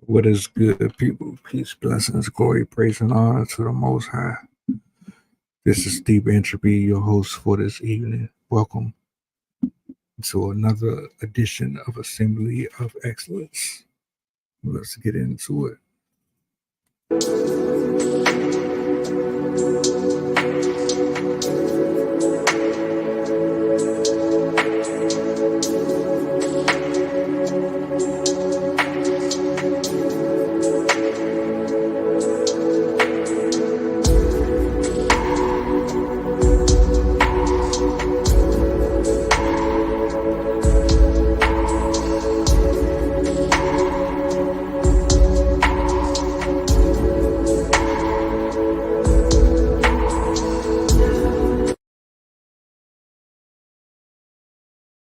What is good, people? Peace, blessings, glory, praise, and honor to the Most High. This is Deep Entropy, your host for this evening. Welcome to another edition of Assembly of Excellence. Let's get into it.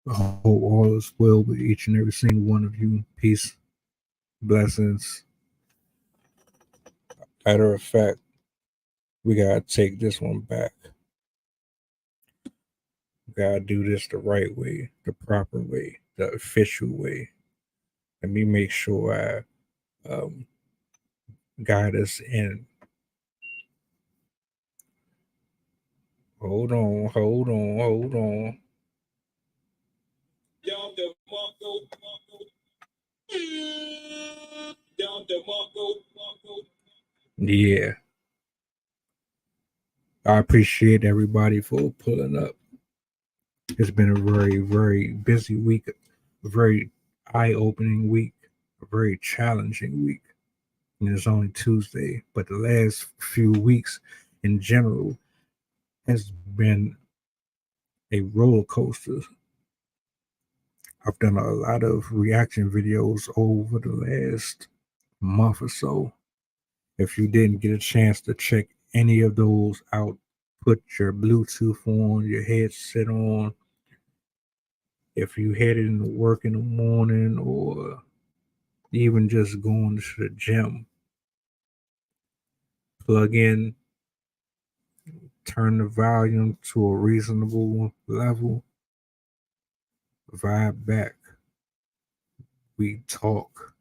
I hope all is well with each and every single one of you. Peace, blessings. Matter of fact, we gotta take this one back. We gotta do this the right way, the proper way, the official way. Let me make sure I guide us in. Hold on. Yeah. I appreciate everybody for pulling up. It's been a very, very busy week, a very eye-opening week, a very challenging week. And it's only Tuesday, but the last few weeks in general has been a roller coaster. I've done a lot of reaction videos over the last month or so. If you didn't get a chance to check any of those out, put your Bluetooth on, your headset on. If you headed into work in the morning or even just going to the gym, plug in, turn the volume to a reasonable level, vibe back. We talk,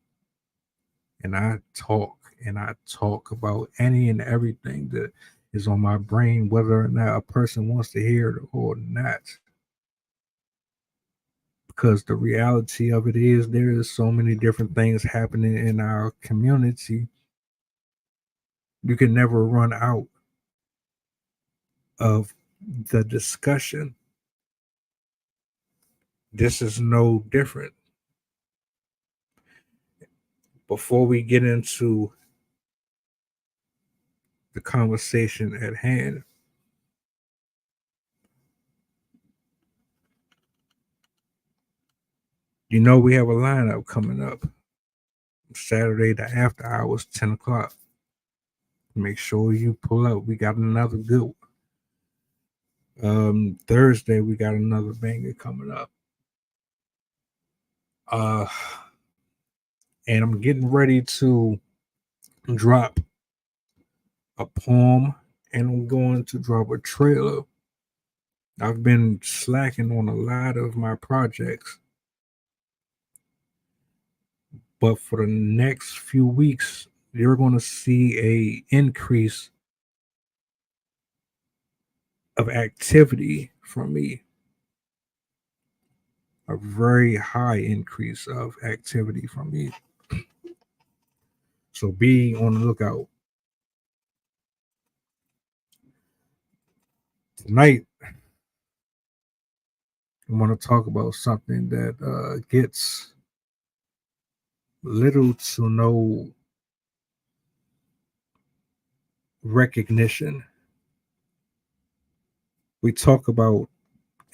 and I talk about any and everything that is on my brain, whether or not a person wants to hear it or not. Because the reality of it is there is so many different things happening in our community. You can never run out of the discussion. This is no different. Before we get into the conversation at hand, you know we have a lineup coming up. Saturday, the after hours, 10 o'clock. Make sure you pull up. We got another good one. Thursday, we got another banger coming up. And I'm getting ready to drop a poem, and I'm going to drop a trailer. I've been slacking on a lot of my projects, but for the next few weeks, you're going to see a increase of activity from me. A very high increase of activity from me. So be on the lookout. Tonight, I want to talk about something that gets little to no recognition. We talk about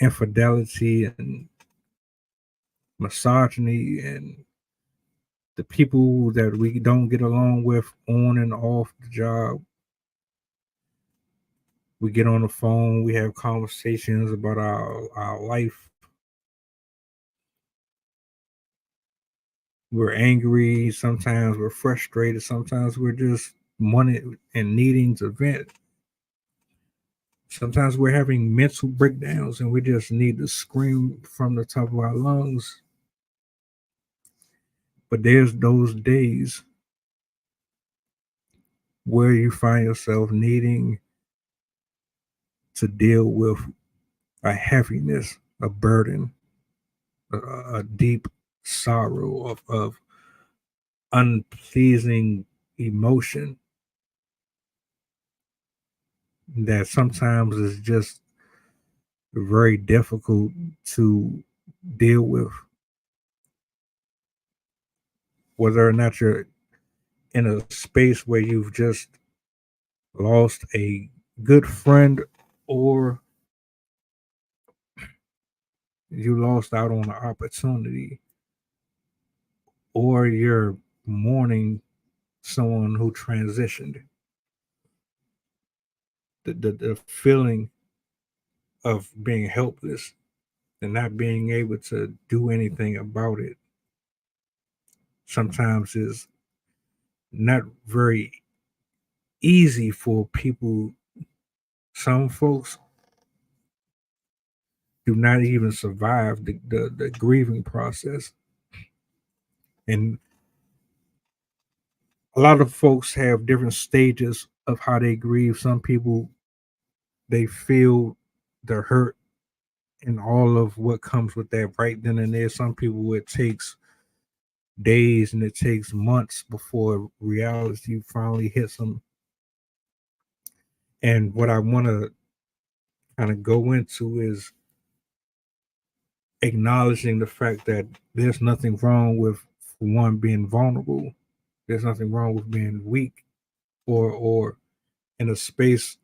infidelity and misogyny and the people that we don't get along with on and off the job. We get on the phone, we have conversations about our life. We're angry, sometimes we're frustrated, sometimes we're just wanting and needing to vent. Sometimes we're having mental breakdowns and we just need to scream from the top of our lungs. But there's those days where you find yourself needing to deal with a heaviness, a burden, a deep sorrow of unpleasing emotion that sometimes is just very difficult to deal with, whether or not you're in a space where you've just lost a good friend or you lost out on an opportunity or you're mourning someone who transitioned. The feeling of being helpless and not being able to do anything about it sometimes is not very easy for people. Some folks do not even survive the grieving process. And a lot of folks have different stages of how they grieve. Some people, they feel the hurt and all of what comes with that right then and there. Some people, it takes days and it takes months before reality finally hits them. And what I want to kind of go into is acknowledging the fact that there's nothing wrong with, for one, being vulnerable. There's nothing wrong with being weak or in a space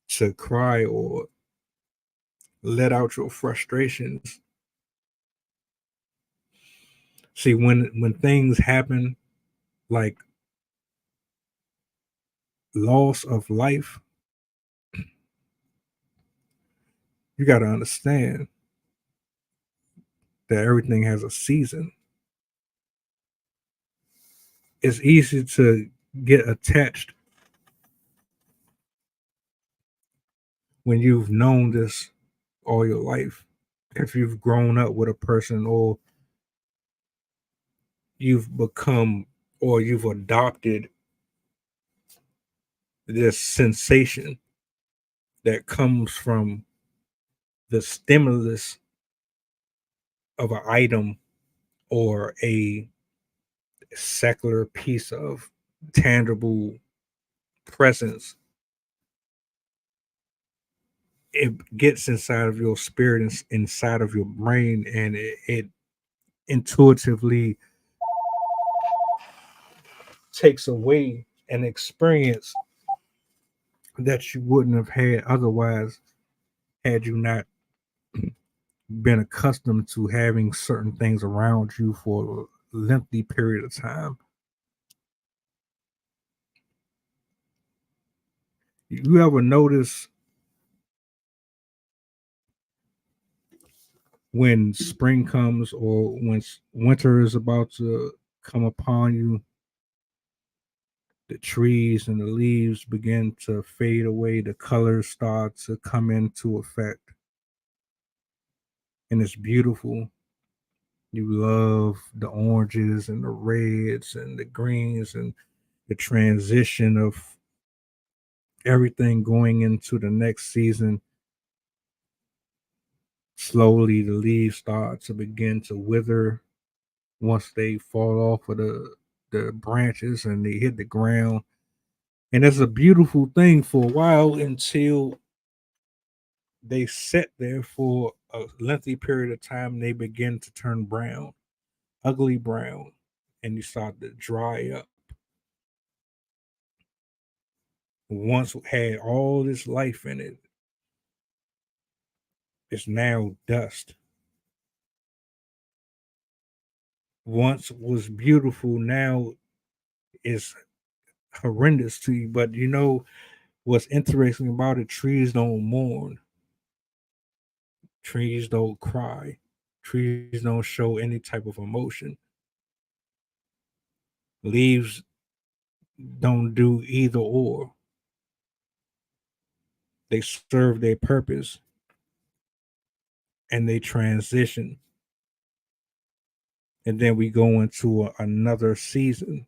to cry or let out your frustrations. See, when things happen like loss of life, you got to understand that everything has a season. It's easy to get attached when you've known this all your life. If you've grown up with a person or you've become or you've adopted this sensation that comes from the stimulus of an item or a secular piece of tangible presence, it gets inside of your spirit and inside of your brain, and it intuitively takes away an experience that you wouldn't have had otherwise had you not been accustomed to having certain things around you for a lengthy period of time. You ever notice when spring comes or when winter is about to come upon you, the trees and the leaves begin to fade away, the colors start to come into effect, and it's beautiful. You love the oranges and the reds and the greens and the transition of everything going into the next season. Slowly, the leaves start to begin to wither once they fall off of the branches and they hit the ground. And it's a beautiful thing for a while until they sit there for a lengthy period of time and they begin to turn brown, ugly brown, and you start to dry up. Once had all this life in it, it's now dust. Once was beautiful, now is horrendous to you. But you know what's interesting about it? Trees don't mourn, trees don't cry, trees don't show any type of emotion. Leaves don't do either or. They serve their purpose and they transition. And then we go into another season.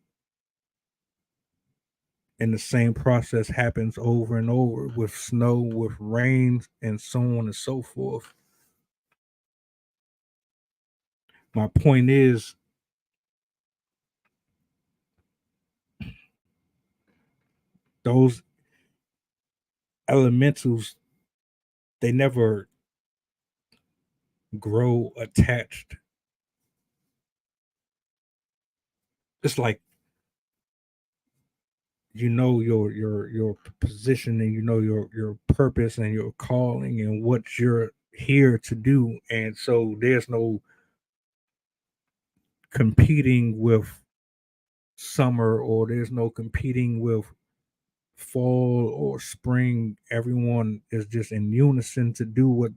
And the same process happens over and over with snow, with rain, and so on and so forth. My point is, those elementals, they never grow attached. It's like, your position, and your purpose and your calling and what you're here to do, and so there's no competing with summer, or there's no competing with fall or spring. Everyone is just in unison to do what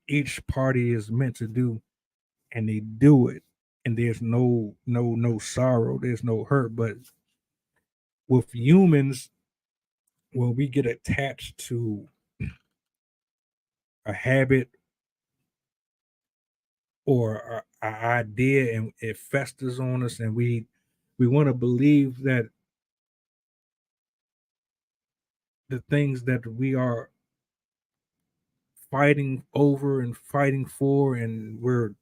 each party is meant to do, and they do it, and there's no sorrow, there's no hurt. But with humans, when we get attached to a habit or a idea, and it festers on us, and we want to believe that the things that we are fighting over and fighting for, and we're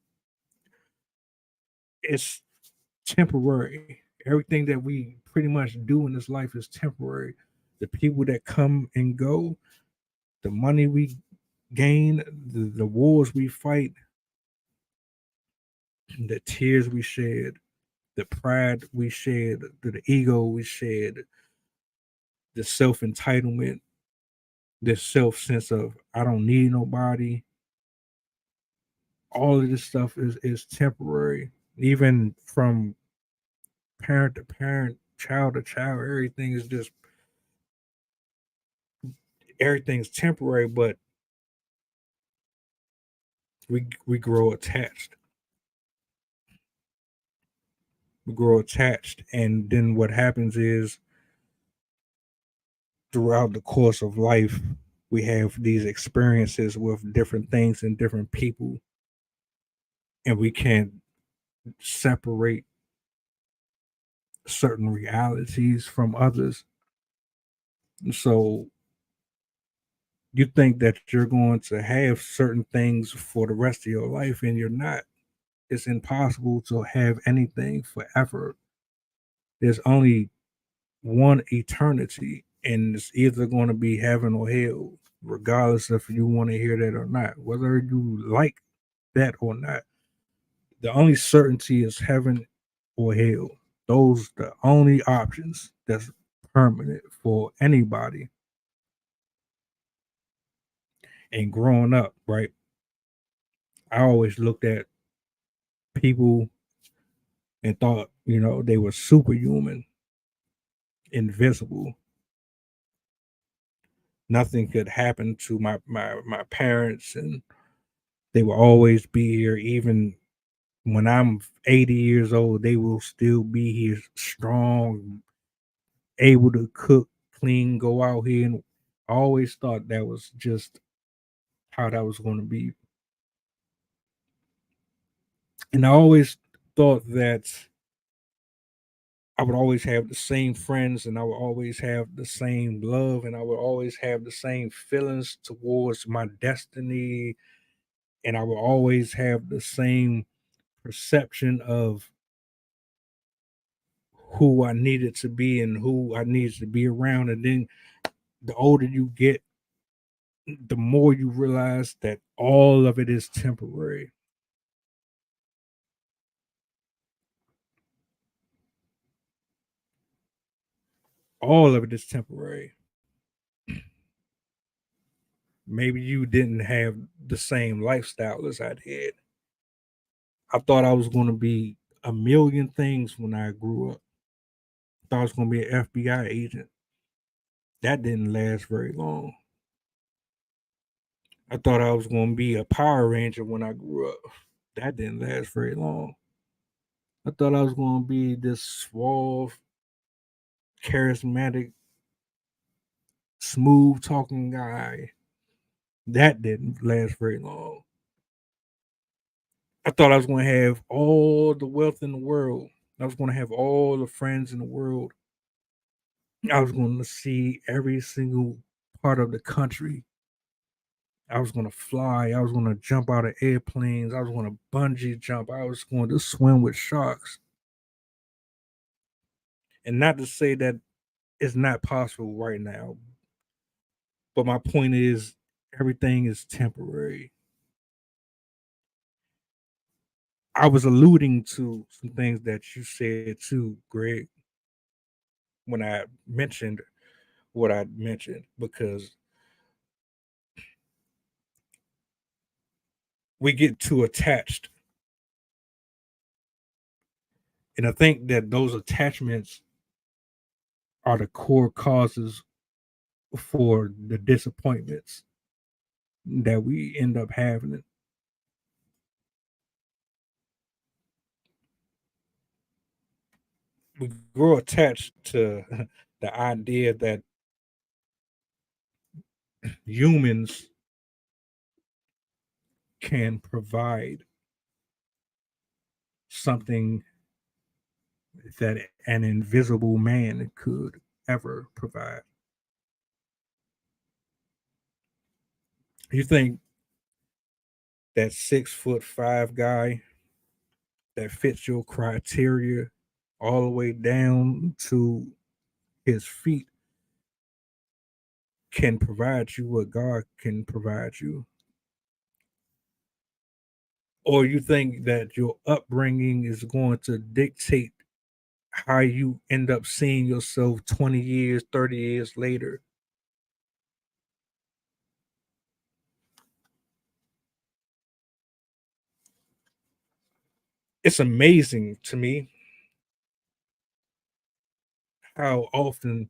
it's temporary. Everything that we pretty much do in this life is temporary. The people that come and go, the money we gain, the wars we fight, the tears we shed, the pride we shed, the ego we shed, the self entitlement, the self sense of I don't need nobody. All of this stuff is temporary. Even from parent to parent, child to child, everything's temporary, but we grow attached. We grow attached, and then what happens is, throughout the course of life, we have these experiences with different things and different people, and we can't separate certain realities from others. So you think that you're going to have certain things for the rest of your life, and you're not. It's impossible to have anything forever. There's only one eternity, and it's either going to be heaven or hell, regardless if you want to hear that or not, whether you like that or not. The only certainty is heaven or hell. Those the only options that's permanent for anybody. And growing up, right, I always looked at people and thought, they were superhuman, invincible. Nothing could happen to my parents, and they will always be here. Even when I'm 80 years old, they will still be here, strong, able to cook, clean, go out here. And I always thought that was just how that was going to be. And I always thought that I would always have the same friends, and I would always have the same love, and I would always have the same feelings towards my destiny, and I would always have the same perception of who I needed to be and who I needed to be around. And then the older you get, the more you realize that all of it is temporary. All of it is temporary. Maybe you didn't have the same lifestyle as I did. I thought I was going to be a million things when I grew up. I thought I was going to be an FBI agent. That didn't last very long. I thought I was going to be a Power Ranger when I grew up. That didn't last very long. I thought I was going to be this suave, charismatic, smooth talking guy. That didn't last very long. I thought I was going to have all the wealth in the world. I was going to have all the friends in the world. I was going to see every single part of the country. I was going to fly. I was going to jump out of airplanes. I was going to bungee jump. I was going to swim with sharks. And not to say that it's not possible right now, but my point is everything is temporary. I was alluding to some things that you said too, Greg, when I mentioned what I mentioned, because we get too attached. And I think that those attachments are the core causes for the disappointments that we end up having. We grow attached to the idea that humans can provide something that an invisible man could ever provide. You think that 6'5" guy that fits your criteria all the way down to his feet can provide you what God can provide you? Or you think that your upbringing is going to dictate how you end up seeing yourself 20 years, 30 years later? It's amazing to me how often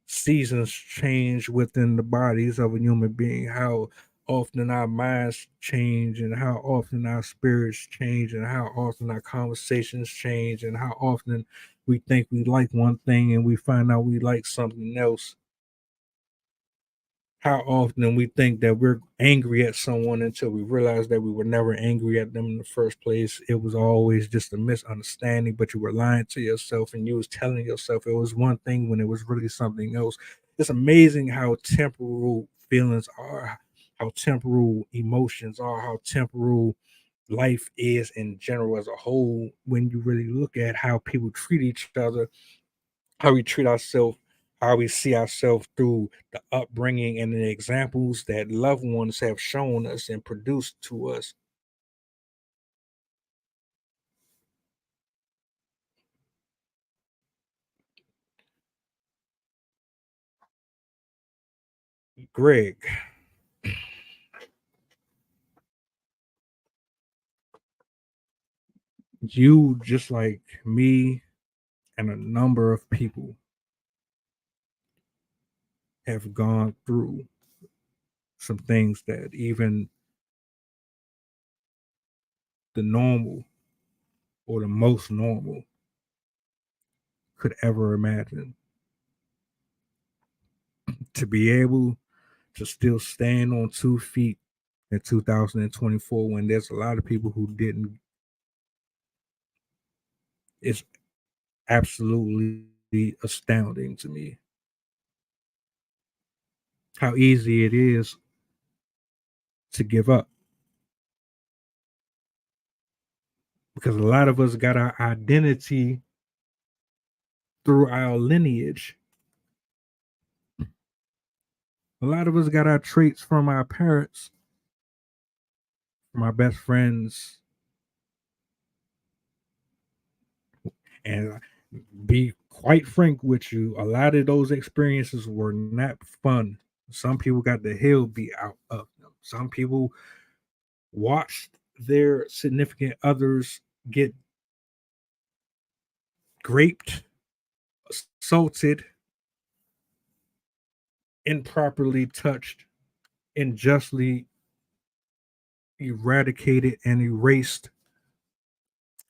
seasons change within the bodies of a human being, how often our minds change, and how often our spirits change, and how often our conversations change, and how often we think we like one thing and we find out we like something else. How often we think that we're angry at someone until we realize that we were never angry at them in the first place. It was always just a misunderstanding, but you were lying to yourself and you was telling yourself it was one thing when it was really something else. It's amazing how temporal feelings are, how temporal emotions are, how temporal life is in general as a whole when you really look at how people treat each other, how we treat ourselves, how we see ourselves through the upbringing and the examples that loved ones have shown us and produced to us. Greg, you just like me and a number of people have gone through some things that even the normal or the most normal could ever imagine. To be able to still stand on 2 feet in 2024 when there's a lot of people who didn't, it's absolutely astounding to me how easy it is to give up, because a lot of us got our identity through our lineage. A lot of us got our traits from our parents, from our best friends, and be quite frank with you, a lot of those experiences were not fun. Some people got the hell beat out of them. Some people watched their significant others get raped, assaulted, improperly touched, unjustly eradicated and erased.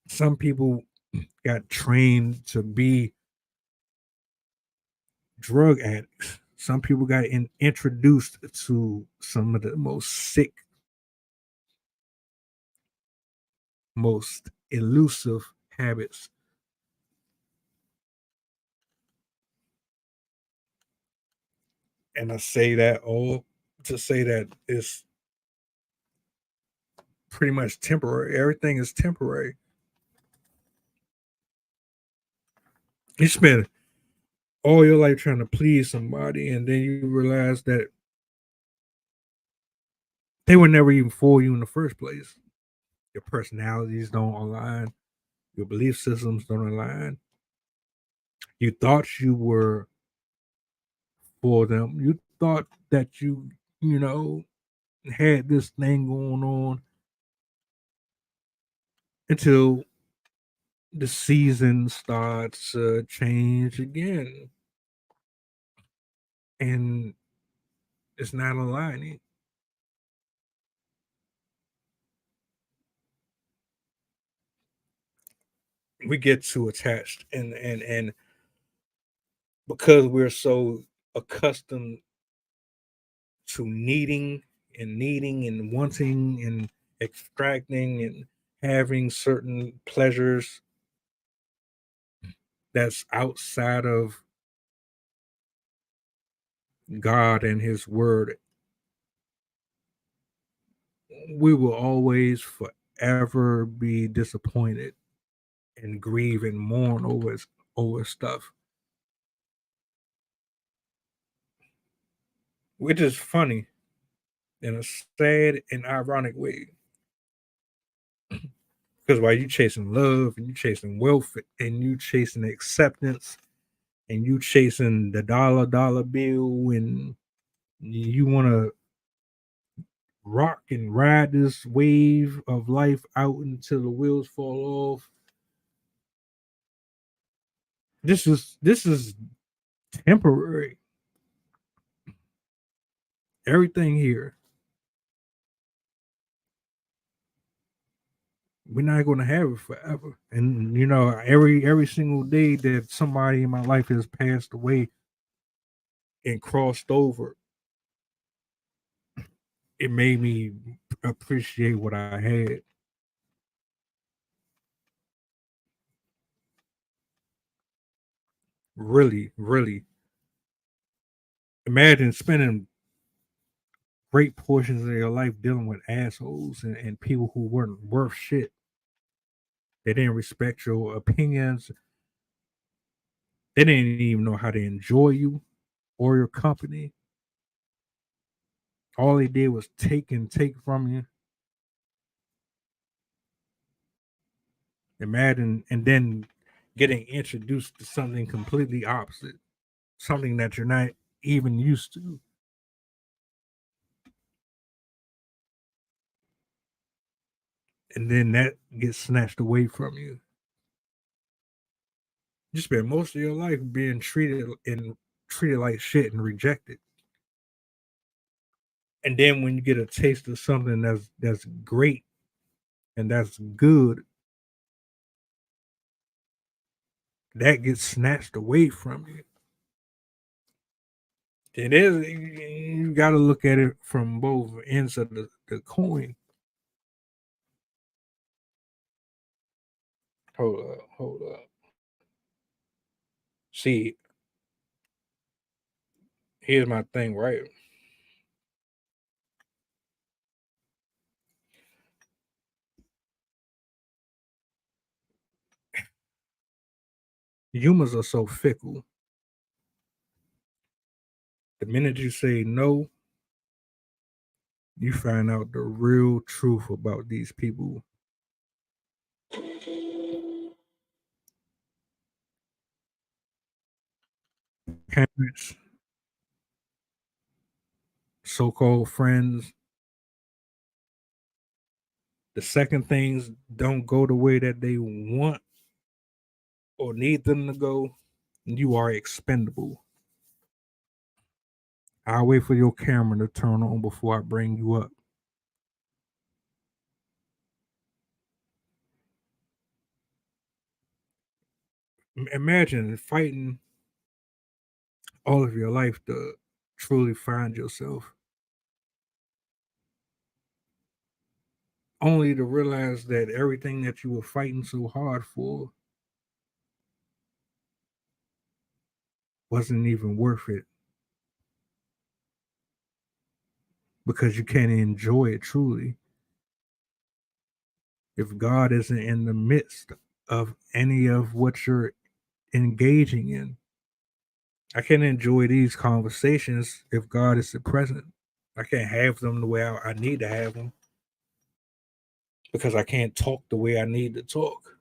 Some people got trained to be drug addicts. Some people got introduced to some of the most sick, most elusive habits. And I say that all to say that it's pretty much temporary. Everything is temporary. You spend all your life trying to please somebody, and then you realize that they were never even for you in the first place. Your personalities don't align, your belief systems don't align. You thought you were for them. You thought that you know, had this thing going on until the season starts change again, and it's not aligning. We get too attached, and because we're so accustomed to needing and wanting and extracting and having certain pleasures that's outside of God and His Word, we will always forever be disappointed and grieve and mourn over stuff, which is funny in a sad and ironic way. Because while you chasing love and you chasing wealth and you chasing acceptance and you chasing the dollar bill and you want to rock and ride this wave of life out until the wheels fall off. This is temporary. Everything here, we're not going to have it forever. And you know, every single day that somebody in my life has passed away and crossed over, it made me appreciate what I had. Really, really. Imagine spending great portions of your life dealing with assholes and people who weren't worth shit. They didn't respect your opinions. They didn't even know how to enjoy you or your company. All they did was take and take from you. Imagine, and then getting introduced to something completely opposite, something that you're not even used to. And then that gets snatched away from you. You spend most of your life being treated like shit and rejected. And then when you get a taste of something that's great and that's good, that gets snatched away from you. It is, you got to look at it from both ends of the coin. Hold up. See, here's my thing, right? Humans are so fickle. The minute you say no, you find out the real truth about these people. Parents, so called friends, the second things don't go the way that they want or need them to go, you are expendable. I'll wait for your camera to turn on before I bring you up. Imagine fighting all of your life to truly find yourself, only to realize that everything that you were fighting so hard for wasn't even worth it. because you can't enjoy it truly if God isn't in the midst of any of what you're engaging in. I can't enjoy these conversations if God isn't present. I can't have them the way I need to have them because I can't talk the way I need to talk.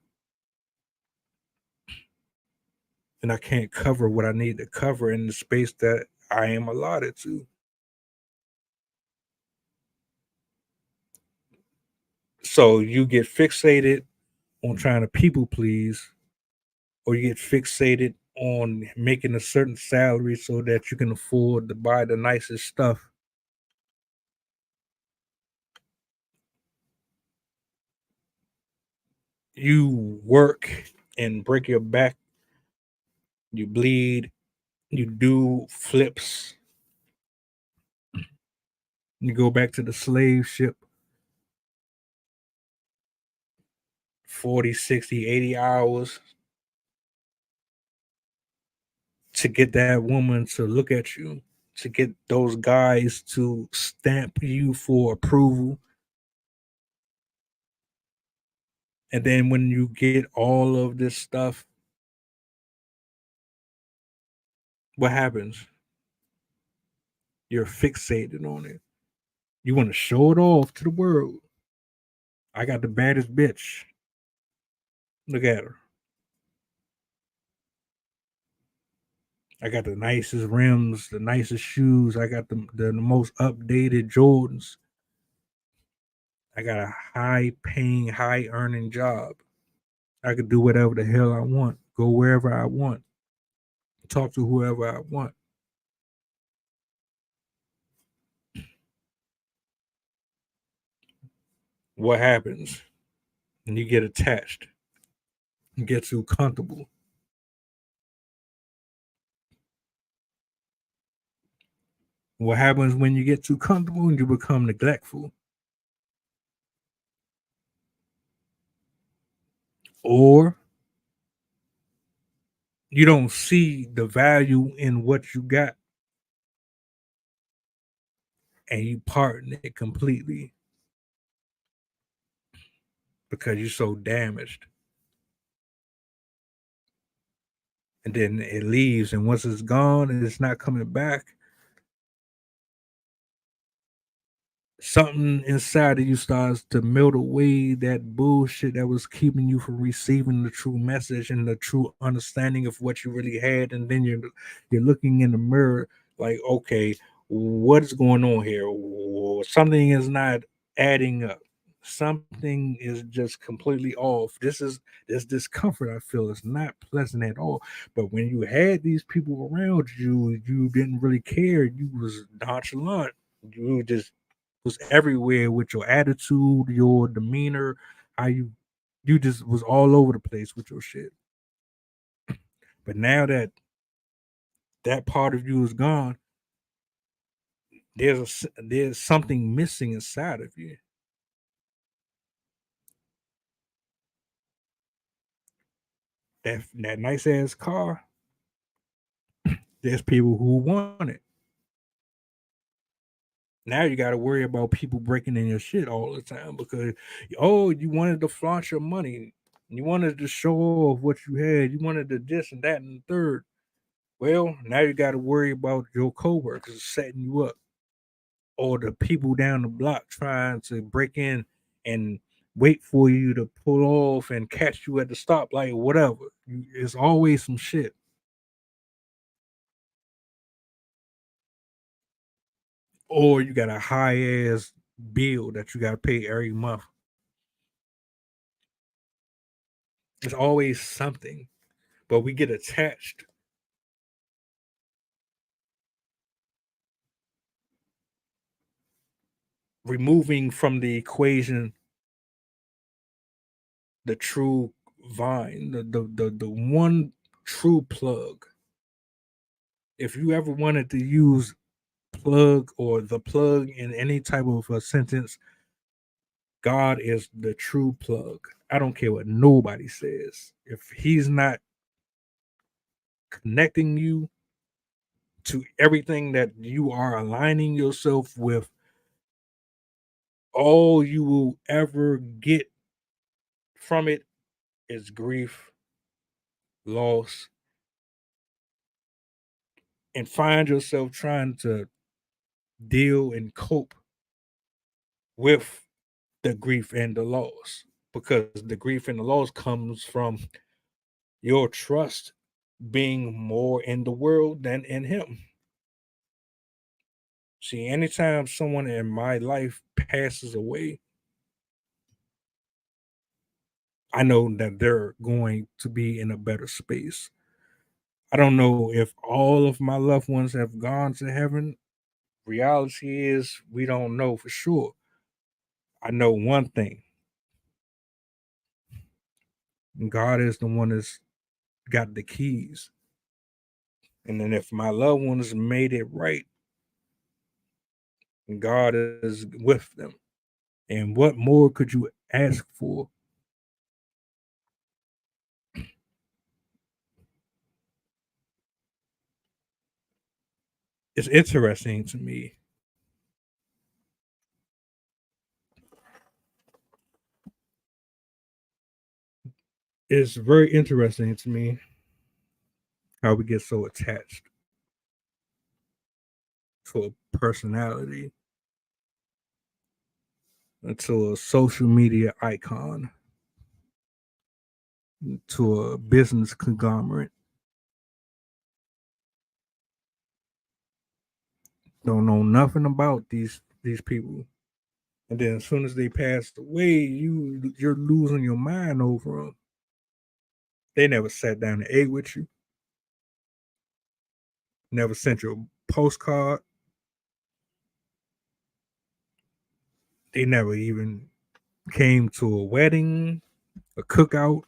And I can't cover what I need to cover in the space that I am allotted to. So you get fixated on trying to people please, or you get fixated on making a certain salary so that you can afford to buy the nicest stuff. You work and break your back, you bleed, you do flips, you go back to the slave ship 40, 60, 80 hours to get that woman to look at you, to get those guys to stamp you for approval. And then when you get all of this stuff, what happens? You're fixated on it. You want to show it off to the world. I got the baddest bitch. Look at her. I got the nicest rims, the nicest shoes. I got the most updated Jordans. I got a high paying, high earning job. I could do whatever the hell I want, go wherever I want, talk to whoever I want. What happens? And you get attached, you get too comfortable. What happens when you get too comfortable and you become neglectful? Or you don't see the value in what you got and you pardon it completely because you're so damaged. And then it leaves, and once it's gone and it's not coming back, something inside of you starts to melt away that bullshit that was keeping you from receiving the true message and the true understanding of what you really had. And then you're looking in the mirror like, okay, what is going on here? Something is not adding up. Something is just completely off. This discomfort I feel is not pleasant at all. But when you had these people around you, you didn't really care. You was nonchalant. You just was everywhere with your attitude, your demeanor, how you just was all over the place with your shit. But now that that part of you is gone, there's something missing inside of you. That nice ass car, there's people who want it. Now you got to worry about people breaking in your shit all the time because you wanted to flaunt your money, you wanted to show off what you had, you wanted to this and that and the third. Well, now you got to worry about your coworkers setting you up, or the people down the block trying to break in and wait for you to pull off and catch you at the stoplight or whatever. It's always some shit. Or you got a high ass bill that you got to pay every month. It's always something, but we get attached, removing from the equation the true vine, the one true plug. If you ever wanted to use plug or the plug in any type of a sentence, God is the true plug. I don't care what nobody says. If he's not connecting you to everything that you are aligning yourself with, all you will ever get from it is grief, loss, and find yourself trying to deal and cope with the grief and the loss, because the grief and the loss comes from your trust being more in the world than in him. See, anytime someone in my life passes away, I know that they're going to be in a better space. I don't know if all of my loved ones have gone to heaven. Reality is, we don't know for sure. I know one thing: God is the one that's got the keys. And then if my loved ones made it right, God is with them. And what more could you ask for? It's interesting to me. It's very interesting to me how we get so attached to a personality, to a social media icon, to a business conglomerate. Don't know nothing about these people. And then as soon as they passed away, you're losing your mind over them. They never sat down and ate with you, never sent you a postcard. They never even came to a wedding, a cookout,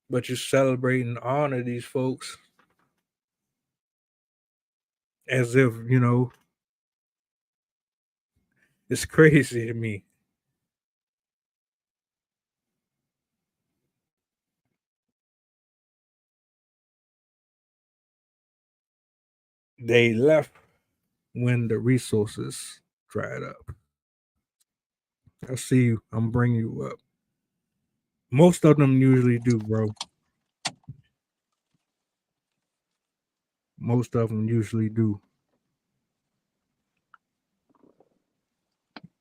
but you celebrate and honor these folks as if, it's crazy to me. They left when the resources dried up. I see you. I'm bringing you up. Most of them usually do, bro. Most of them usually do.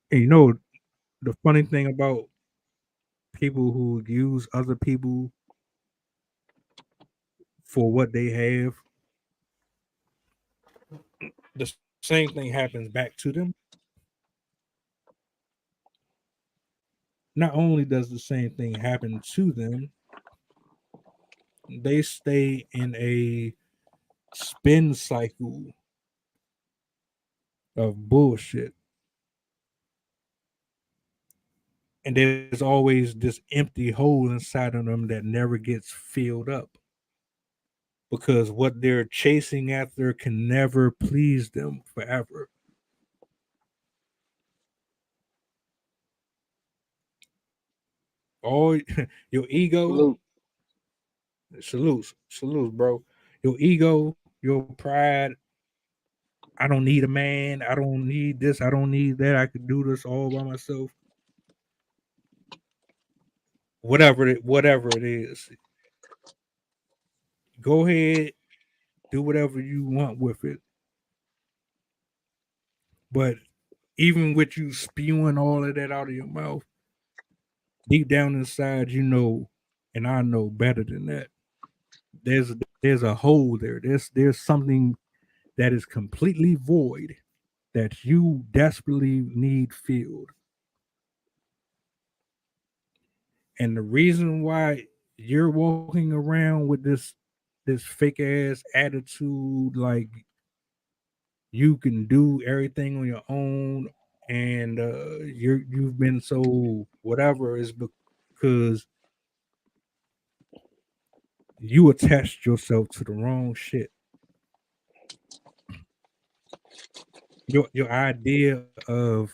And the funny thing about people who use other people for what they have, the same thing happens back to them. Not only does the same thing happen to them, they stay in a spin cycle of bullshit. And there's always this empty hole inside of them that never gets filled up, because what they're chasing after can never please them forever. All your ego, Salute. salutes, bro. Your ego, your pride. I don't need a man. I don't need this. I don't need that. I could do this all by myself. Whatever it is, go ahead, do whatever you want with it. But even with you spewing all of that out of your mouth, deep down inside, and I know better than that. There's a hole there. There's something that is completely void that you desperately need filled. And the reason why you're walking around with this fake ass attitude, like you can do everything on your own, and you've been so whatever, is because you attached yourself to the wrong shit. Your idea of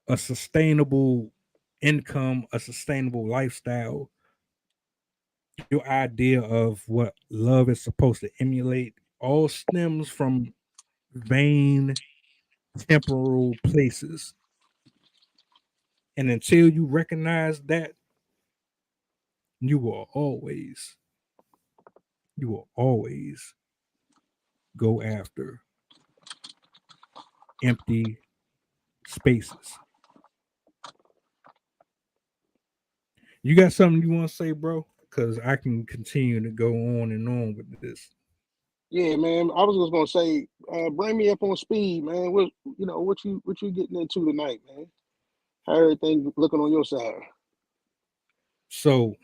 a sustainable income, a sustainable lifestyle, your idea of what love is supposed to emulate all stems from vain temporal places. And until you recognize that, you will always, you will always go after empty spaces. You got something you want to say, bro? Because I can continue to go on and on with this. Yeah, man. I was just gonna say, bring me up on speed, man. What you getting into tonight, man? How everything looking on your side? So,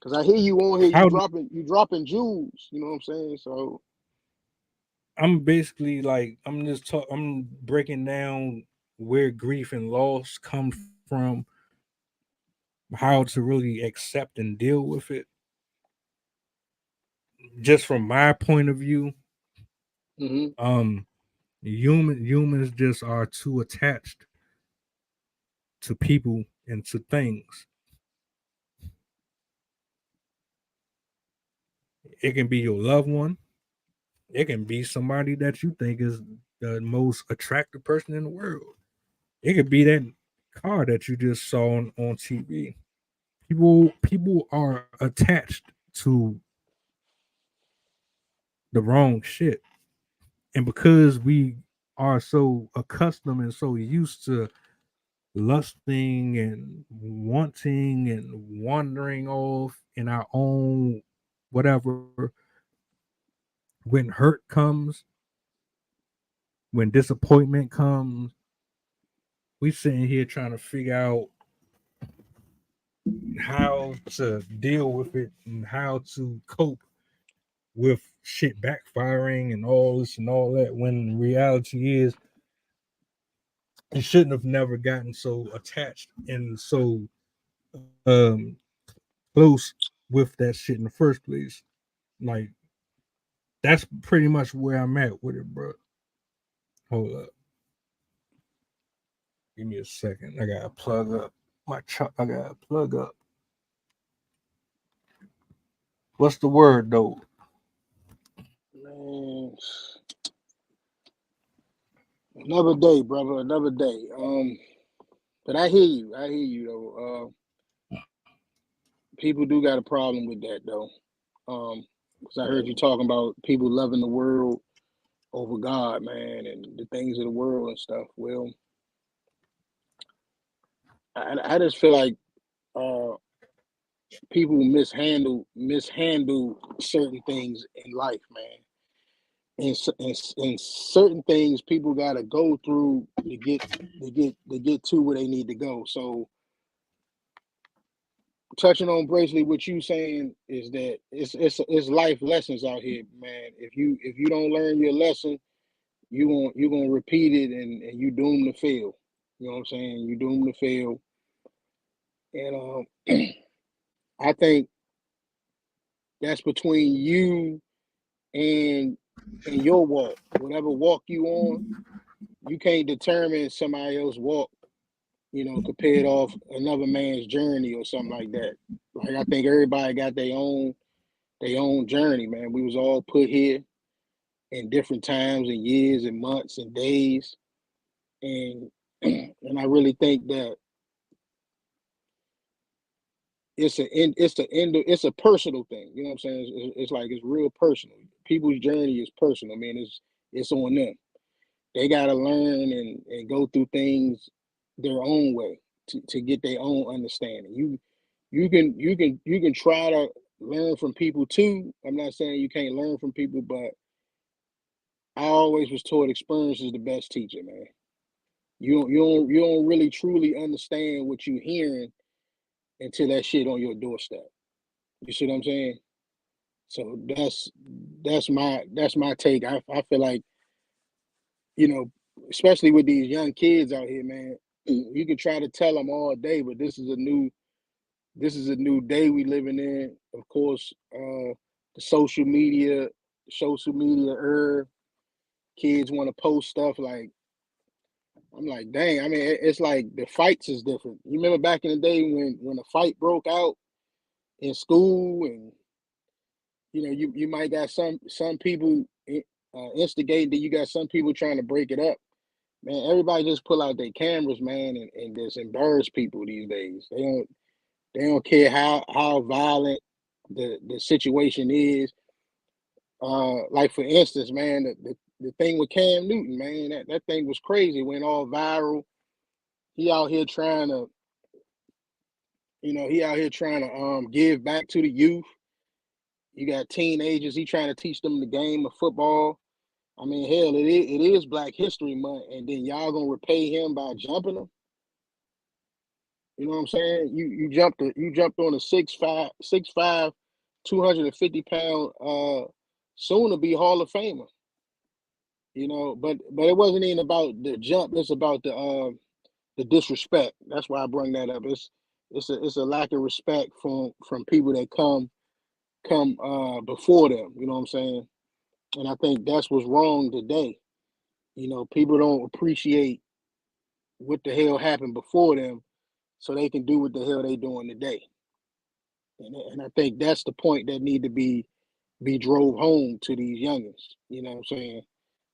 Cause I hear you on here, how you dropping jewels. You know what I'm saying? So, I'm basically like I'm breaking down where grief and loss come from, how to really accept and deal with it. Just from my point of view, hmm um, humans just are too attached to people and to things. It can be your loved one. It can be somebody that you think is the most attractive person in the world. It could be that car that you just saw on TV. People are attached to the wrong shit. And because we are so accustomed and so used to lusting and wanting and wandering off in our own whatever, when hurt comes, when disappointment comes, we sitting here trying to figure out how to deal with it and how to cope with shit backfiring and all this and all that, when reality is you shouldn't have never gotten so attached and so um close with that shit in the first place. Like, that's pretty much where I'm at with it, bro. Hold up, give me a second. I gotta plug up I gotta plug up. What's the word though? man, another day, brother. Another day. But I hear you. I hear you though. People do got a problem with that though. Because I heard you talking about people loving the world over God, man, and the things of the world and stuff. Well, I just feel like uh, people mishandle certain things in life, man. And certain things people got to go through to get to where they need to go. So touching on briefly what you saying is that it's life lessons out here, man. If you don't learn your lesson, you're gonna repeat it, and you doomed to fail. You know what I'm saying? You doomed to fail. And I think that's between you and your walk. Whatever walk you on, you can't determine somebody else's walk, compared off another man's journey or something like that. Like I think everybody got their own journey, man. We was all put here in different times and years and months and days. And and I really think that it's a personal thing. You know what I'm saying? It's like it's real personal. People's journey is personal. I mean, it's on them. They gotta learn and go through things their own way to get their own understanding. You can try to learn from people too. I'm not saying you can't learn from people, but I always was taught experience is the best teacher, man. You don't really truly understand what you're hearing until that shit on your doorstep. You see what I'm saying? So that's my take. I feel like, you know, especially with these young kids out here, man, you can try to tell them all day, but this is a new day we living in. Of course, the social media kids want to post stuff like, I'm like, dang. I mean, it's like the fights is different. You remember back in the day when a fight broke out in school, and you might got some people instigating, then you got some people trying to break it up. Man, everybody just pull out their cameras, man, and just embarrass people these days. They don't care how violent the situation is. Like for instance, man, the thing with Cam Newton, man, that thing was crazy. It went all viral. He out here trying to, give back to the youth. You got teenagers. He trying to teach them the game of football. I mean, hell, it is Black History Month, and then y'all gonna repay him by jumping him. You know what I'm saying? You jumped on a 6'5", 250 pound soon to be Hall of Famer. But it wasn't even about the jump. It's about the disrespect. That's why I bring that up. It's a lack of respect from people that come before them. You know what I'm saying? And I think that's what's wrong today. People don't appreciate what the hell happened before them, so they can do what the hell they doing today. And I think that's the point that need to be drove home to these youngins. You know what I'm saying?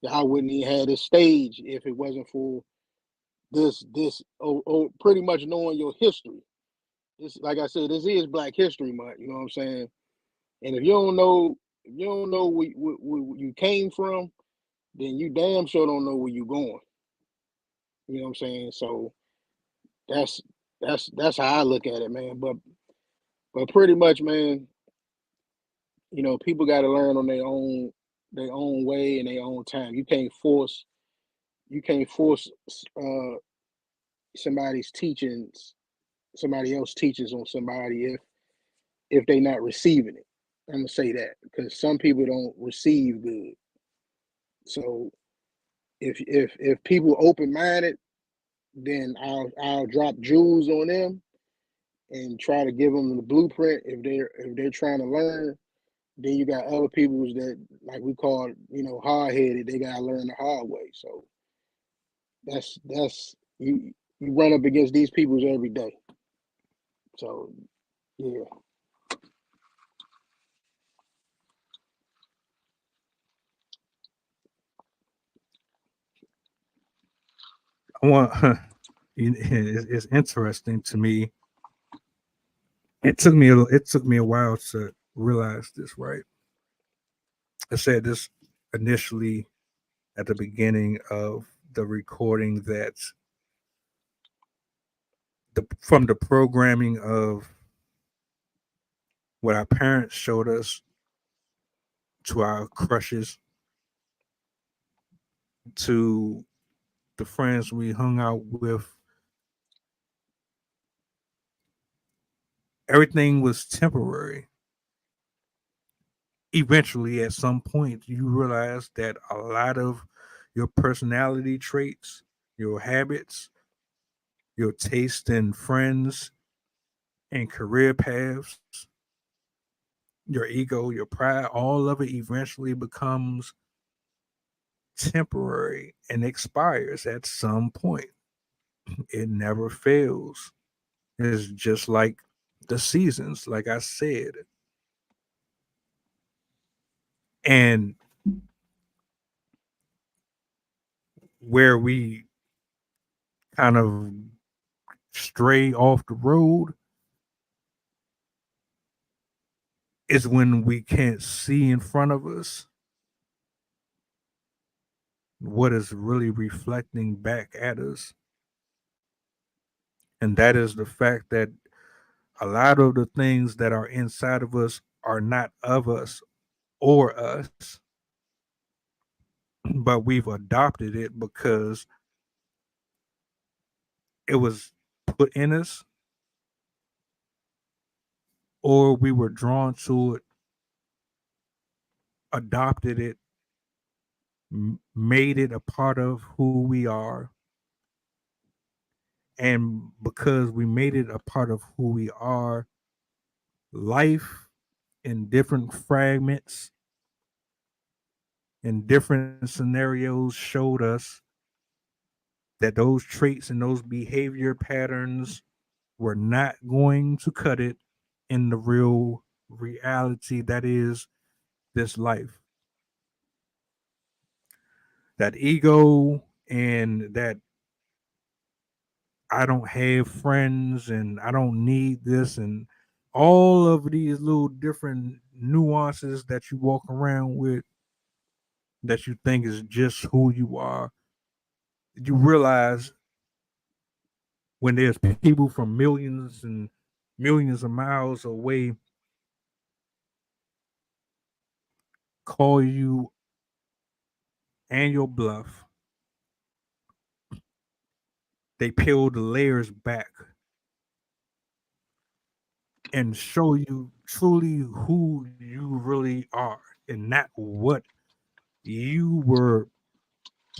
I wouldn't even have this stage if it wasn't for this pretty much knowing your history. This, like I said, this is Black History Month. You know what I'm saying? And if you don't know where you came from, then you damn sure don't know where you're going. You know what I'm saying? So that's that's how I look at it, man. But pretty much, man, people got to learn on their own way and their own time. You can't force uh, somebody's teachings, somebody else teaches on somebody if they not receiving it. I'm gonna say that because some people don't receive good. So if people open minded, then I'll drop jewels on them and try to give them the blueprint. If they're trying to learn, then you got other people's that, like we call, hard headed. They gotta learn the hard way. So that's you run up against these peoples every day. So yeah. I want it's interesting to me. It took me a while to realize this, right? I said this initially at the beginning of the recording that from the programming of what our parents showed us to our crushes to the friends we hung out with, everything was temporary. Eventually, at some point, you realize that a lot of your personality traits, your habits, your taste in friends and career paths, your ego, your pride, all of it eventually becomes temporary and expires at some point. It never fails. It's just like the seasons, like I said. And where we kind of stray off the road is when we can't see in front of us what is really reflecting back at us. And that is the fact that a lot of the things that are inside of us are not of us or us, but we've adopted it because it was put in us or we were drawn to it, adopted it, made it a part of who we are. And because we made it a part of who we are, life in different fragments, in different scenarios, showed us that those traits and those behavior patterns were not going to cut it in the real reality that is this life. That ego and that I don't have friends and I don't need this and all of these little different nuances that you walk around with that you think is just who you are. You realize when there's people from millions and millions of miles away call you and your bluff, they peel the layers back and show you truly who you really are and not what you were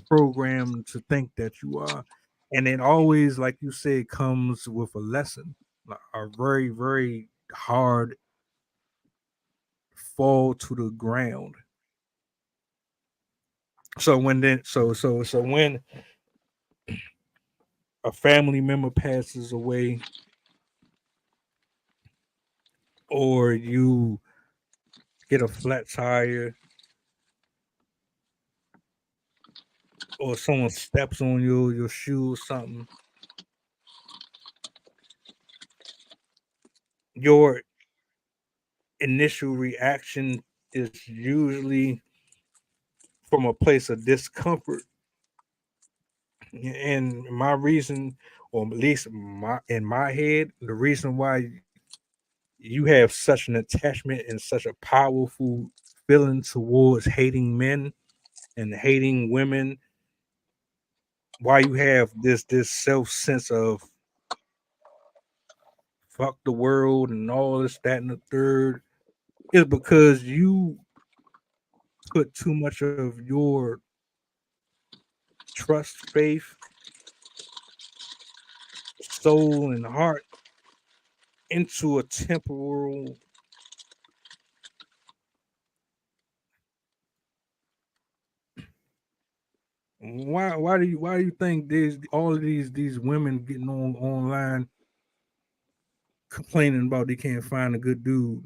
programmed to think that you are. And it always, like you said, comes with a lesson, a very, very hard fall to the ground. So when then, so when a family member passes away, or you get a flat tire, or someone steps on your shoe or something, your initial reaction is usually from a place of discomfort. And my reason, or at least my in my head, the reason why you have such an attachment and such a powerful feeling towards hating men and hating women, why you have this self sense of fuck the world and all this, that, and the third, is because you put too much of your trust, faith, soul, and heart into a temporal. Why do you think there's all of these women getting on online complaining about they can't find a good dude,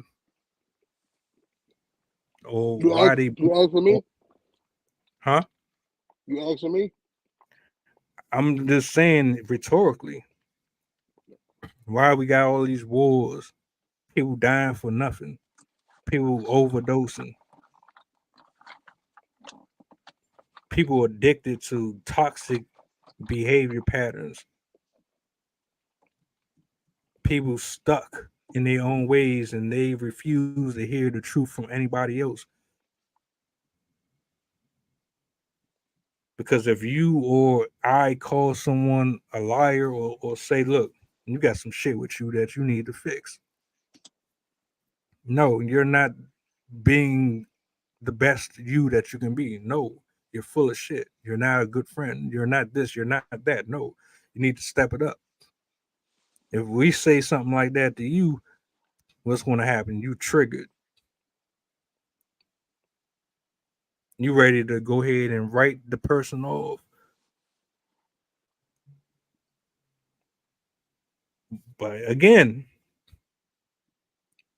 or why they, You asking or, me? huh? You asking me? I'm just saying rhetorically, why we got all these wars, people dying for nothing, people overdosing, people addicted to toxic behavior patterns, people stuck in their own ways and they refuse to hear the truth from anybody else. Because if you or I call someone a liar, or say, look, you got some shit with you that you need to fix. No, you're not being the best you that you can be. No, you're full of shit. You're not a good friend. You're not this. You're not that. No, you need to step it up. If we say something like that to you, what's going to happen? You triggered. You ready to go ahead and write the person off. But again,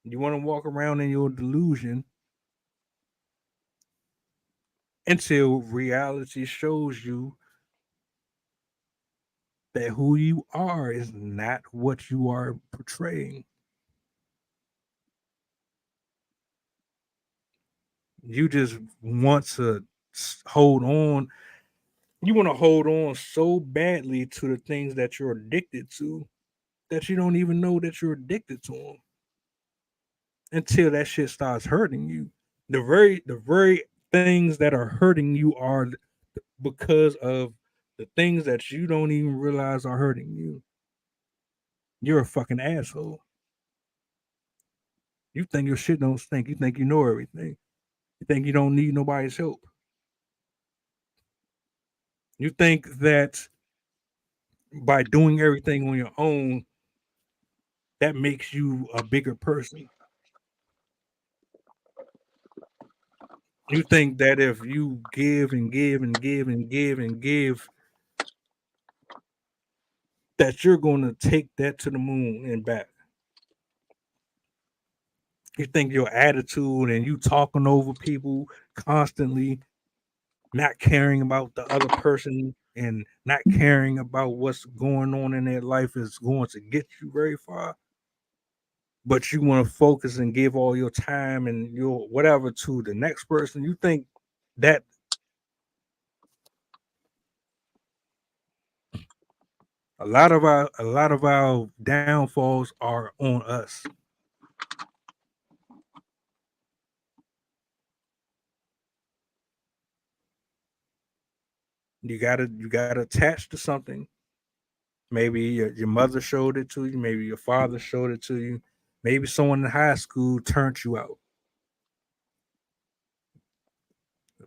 you want to walk around in your delusion until reality shows you that who you are is not what you are portraying. You just want to hold on. You want to hold on so badly to the things that you're addicted to that you don't even know that you're addicted to them until that shit starts hurting you. The very things that are hurting you are because of the things that you don't even realize are hurting you. You're a fucking asshole. You think your shit don't stink. You think you know everything. You think you don't need nobody's help. You think that by doing everything on your own, that makes you a bigger person. You think that if you give and give and give and give and give, that you're going to take that to the moon and back. You think your attitude and you talking over people constantly, not caring about the other person and not caring about what's going on in their life is going to get you very far. But you want to focus and give all your time and your whatever to the next person. You think that a lot of our downfalls are on us. You gotta attach to something. Maybe your mother showed it to you. Maybe your father showed it to you. Maybe someone in high school turned you out.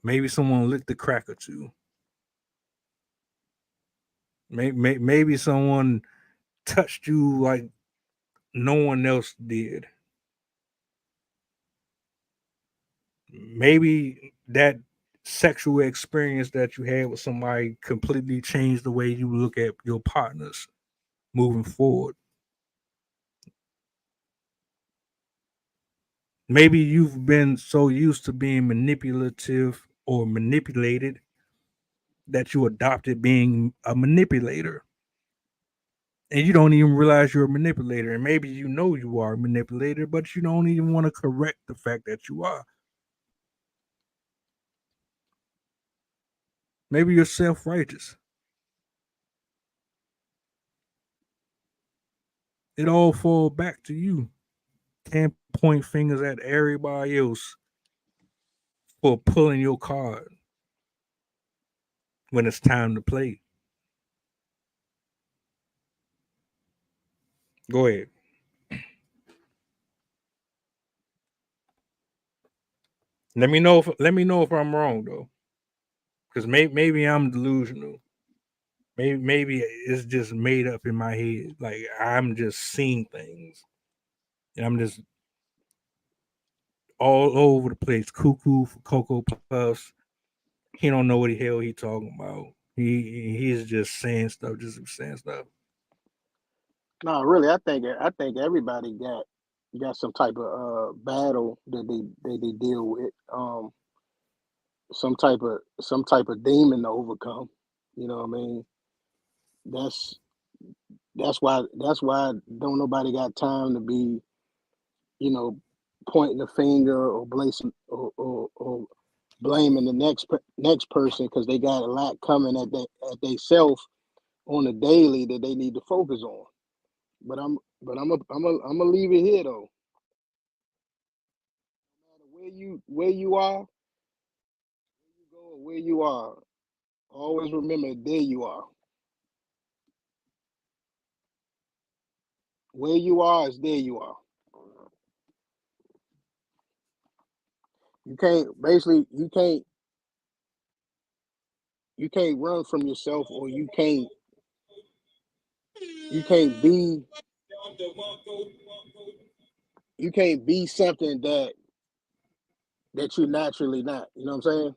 Maybe someone licked the crack or two. Maybe someone touched you like no one else did. Maybe that sexual experience that you had with somebody completely changed the way you look at your partners moving forward. Maybe you've been so used to being manipulative or manipulated that you adopted being a manipulator. And you don't even realize you're a manipulator. And maybe you know you are a manipulator, but you don't even want to correct the fact that you are. Maybe you're self righteous. It all falls back to you. Can't point fingers at everybody else for pulling your card when it's time to play. Go ahead. Let me know if I'm wrong though, because maybe I'm delusional. Maybe it's just made up in my head. Like I'm just seeing things, and I'm just all over the place, cuckoo for cocoa puffs. He don't know what the hell he talking about. He's just saying stuff, just saying stuff. No, really, I think everybody got some type of battle that they deal with. Some type of demon to overcome. You know what I mean? That's that's why don't nobody got time to be, you know, pointing the finger or or blaming the next person because they got a lot coming at they self on a daily that they need to focus on. But I'm a leave it here though. No matter where you are, you go or where you are. Always remember there you are. Where you are is there you are. You can't basically you can't run from yourself, or you can't be something that you're naturally not. You know what I'm saying?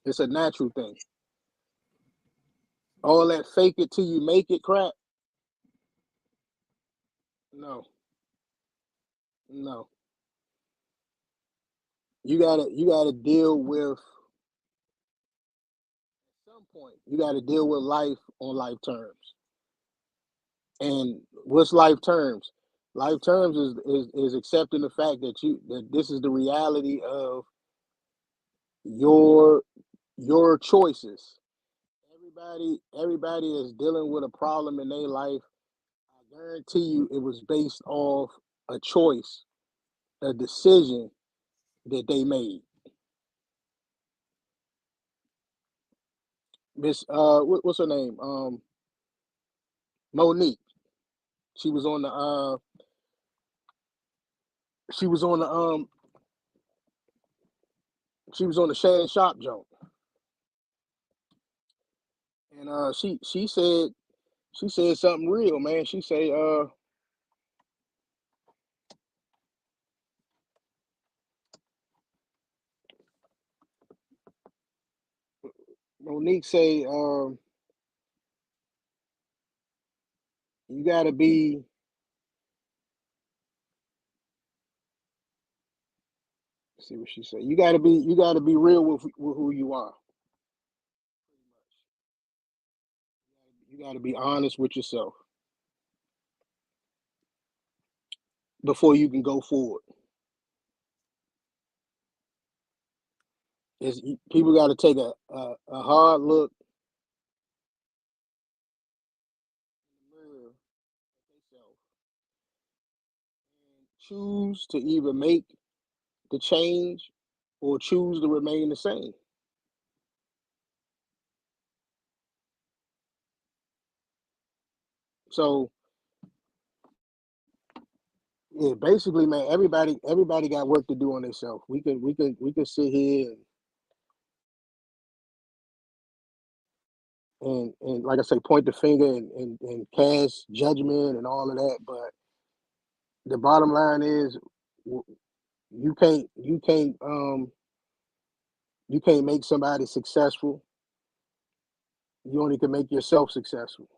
It's a natural thing. All that fake it till you make it crap. No, no. You gotta deal with some point. You gotta deal with life on life terms. And what's life terms? Life terms is accepting the fact that this is the reality of your your choices. Everybody is dealing with a problem in their life. I guarantee you it was based off a choice, a decision that they made. Miss what's her name? Monique. She was on the she was on the she was on the Shannon Sharp joint. And she said something real, man. She say Monique say you gotta be See what she said. You gotta be real with who you are. You gotta be honest with yourself before you can go forward. People got to take a hard look in the mirror at themselves and choose to either make the change or choose to remain the same. So yeah, basically, man, everybody got work to do on themselves. We could sit here and like I say, point the finger and cast judgment and all of that. But the bottom line is, you can't make somebody successful. You only can make yourself successful.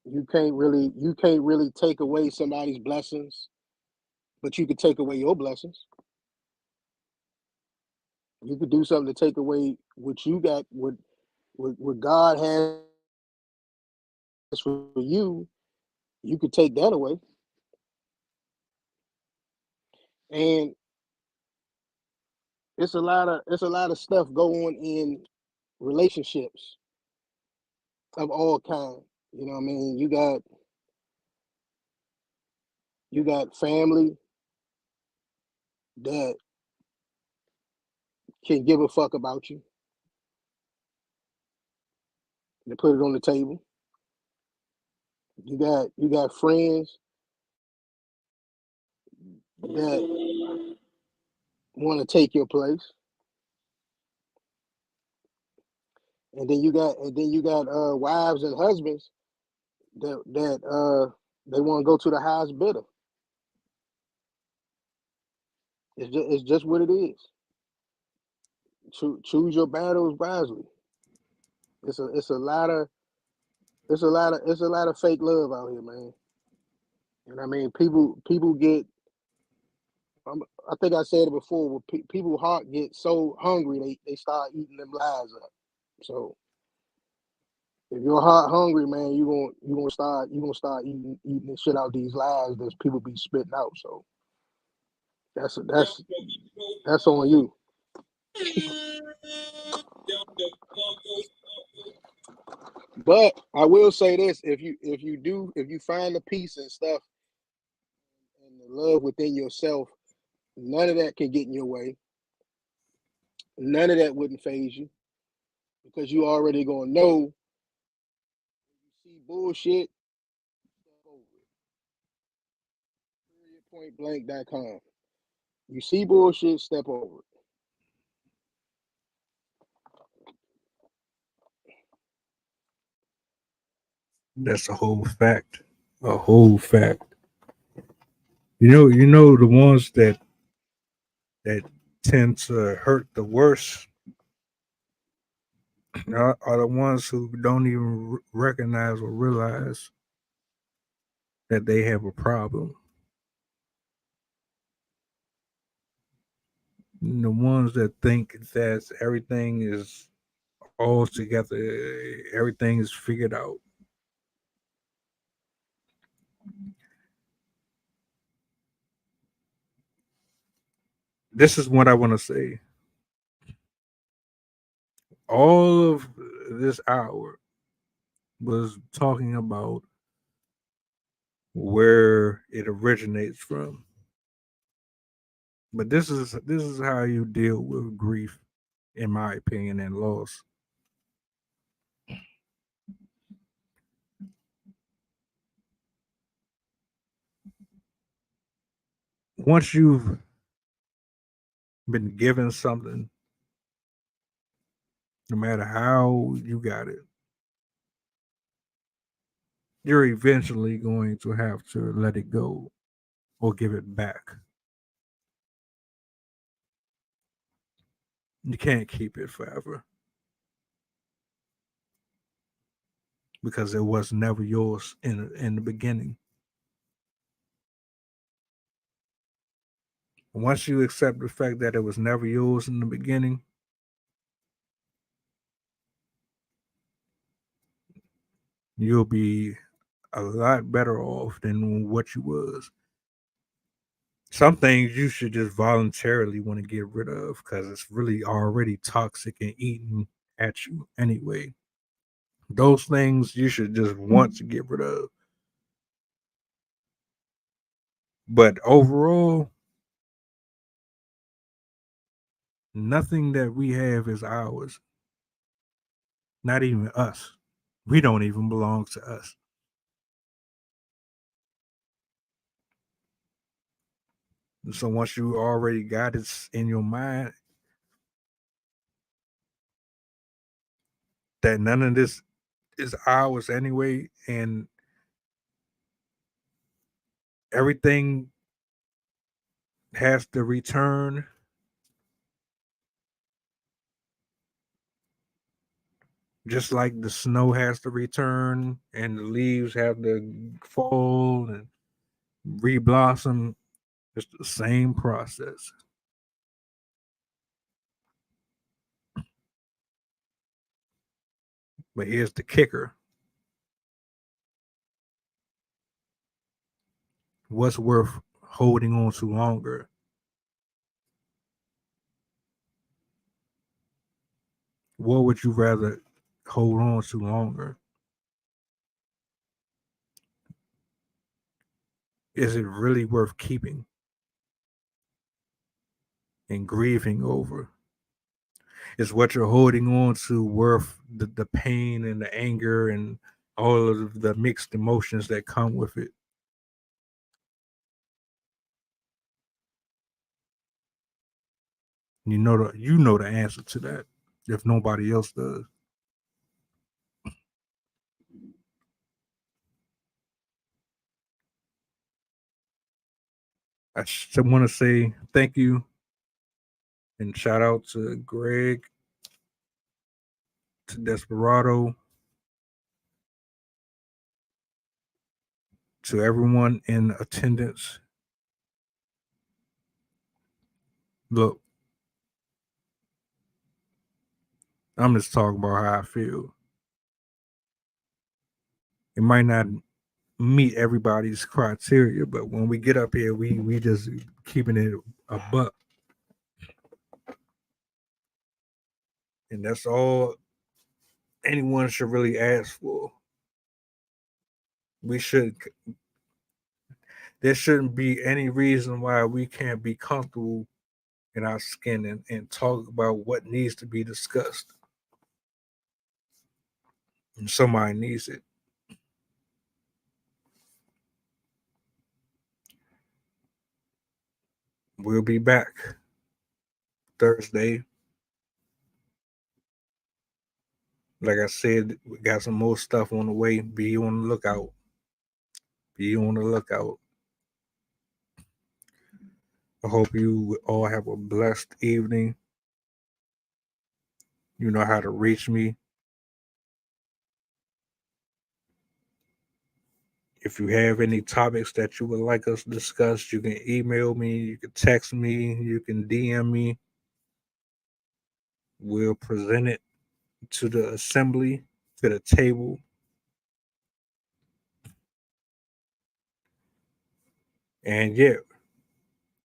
You can't really take away somebody's blessings, but you could take away your blessings. You could do something to take away what you got, what God has for you. You could take that away. And it's a lot of stuff going in relationships of all kind. You know what I mean? You got family that can give a fuck about you. They put it on the table. You got friends that want to take your place, and then you got wives and husbands that they want to go to the highest bidder. It's just what it is. Choose your battles wisely. It's a lot of fake love out here, man. And I mean, people get. I think I said it before. When people heart get so hungry, they start eating them lies up. So if your heart hungry, man, you gonna start eating the shit out these lies that people be spitting out. So that's on you. But I will say this: if you find the peace and stuff and the love within yourself, none of that can get in your way. None of that wouldn't phase you because you already gonna know. You see bullshit, step over it. Pointblank.com. You see bullshit, step over it. That's a whole fact. A whole fact. You know the ones that tend to hurt the worst are the ones who don't even recognize or realize that they have a problem. The ones that think that everything is all together, everything is figured out. This is what I want to say. All of this hour was talking about where it originates from. But this is how you deal with grief, in my opinion, and loss. Once you've been given something, no matter how you got it, you're eventually going to have to let it go or give it back. You can't keep it forever because it was never yours in the beginning. Once you accept the fact that it was never yours in the beginning, you'll be a lot better off than what you was. Some things you should just voluntarily want to get rid of because it's really already toxic and eating at you anyway. Those things you should just want to get rid of. But overall, nothing that we have is ours. Not even us. We don't even belong to us. So once you already got it in your mind that none of this is ours anyway, and everything has to return, just like the snow has to return and the leaves have to fall and reblossom. It's the same process. But here's the kicker: what's worth holding on to longer? What would you rather hold on to longer? Is it really worth keeping and grieving over? Is what you're holding on to worth the pain and the anger and all of the mixed emotions that come with it? You know the answer to that if nobody else does. I just want to say thank you and shout out to Greg, to Desperado, to everyone in attendance. Look, I'm just talking about how I feel. It might not meet everybody's criteria, but when we get up here, we just keeping it a buck, and that's all anyone should really ask for. We should. There shouldn't be any reason why we can't be comfortable in our skin and talk about what needs to be discussed. And somebody needs it. We'll be back Thursday. Like I said, we got some more stuff on the way. Be on the lookout. Be on the lookout. I hope you all have a blessed evening. You know how to reach me. If you have any topics that you would like us to discuss, you can email me, you can text me, you can DM me. We'll present it to the assembly, to the table. And yeah,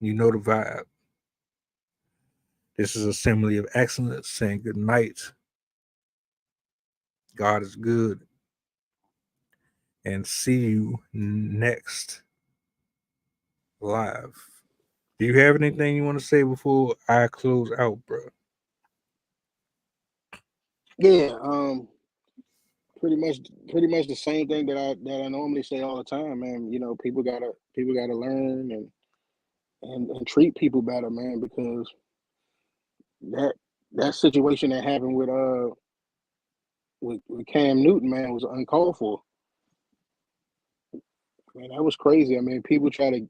you know the vibe. This is Assembly of Excellence saying good night. God is good. And see you next live. Do you have anything you want to say before I close out, bro? Yeah, pretty much the same thing that I normally say all the time, man. You know, people gotta learn and treat people better, man, because that that situation that happened with Cam Newton, man, was uncalled for. Man, that was crazy. I mean, people try to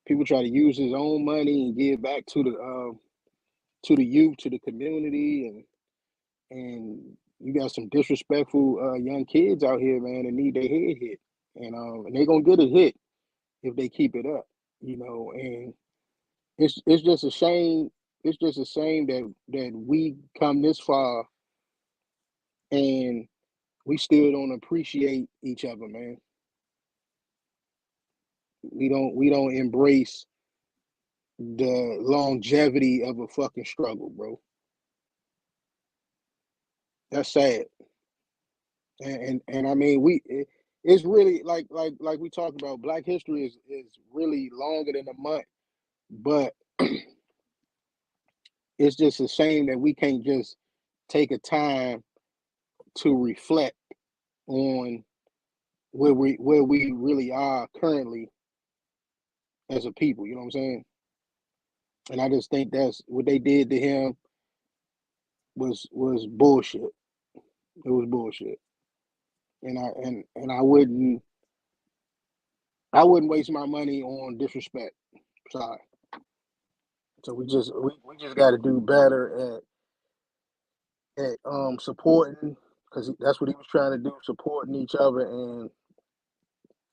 use his own money and give back to the youth, to the community, and you got some disrespectful young kids out here, man, that need their head hit, and they're gonna get a hit if they keep it up, you know, it's just a shame. It's just a shame that we come this far and we still don't appreciate each other, man. We don't embrace the longevity of a fucking struggle, bro. That's sad. And I mean it's really like we talked about. Black history is really longer than a month, but it's just a shame that we can't just take a time to reflect on where we really are currently as a people. You know what I'm saying? And I just think that's what they did to him was bullshit. It was bullshit. And I wouldn't waste my money on disrespect. Sorry. So we just got to do better at supporting, because that's what he was trying to do, supporting each other,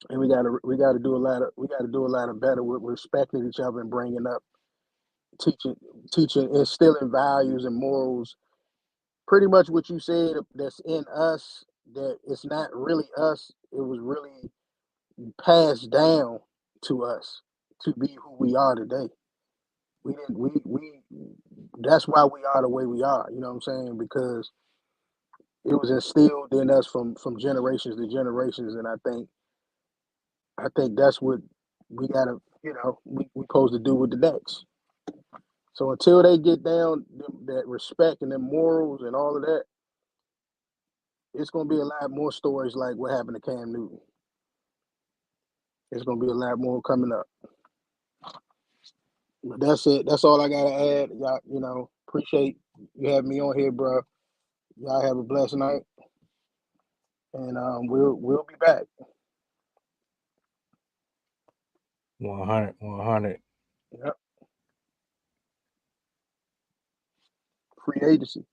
and we got to do a lot of better with respecting each other and bringing up, teaching instilling values and morals. Pretty much what you said, that's in us, that it's not really us. It was really passed down to us to be who we are today. We didn't we That's why we are the way we are, you know what I'm saying? Because it was instilled in us from generations to generations, and I think that's what we gotta, we supposed to do with the next. So until they get down that respect and them morals and all of that, it's gonna be a lot more stories like what happened to Cam Newton. It's gonna be a lot more coming up. But that's it. That's all I gotta add. Y'all, appreciate you having me on here, bro. Y'all have a blessed night, and we'll be back. 100, 100. Yep. Free agency.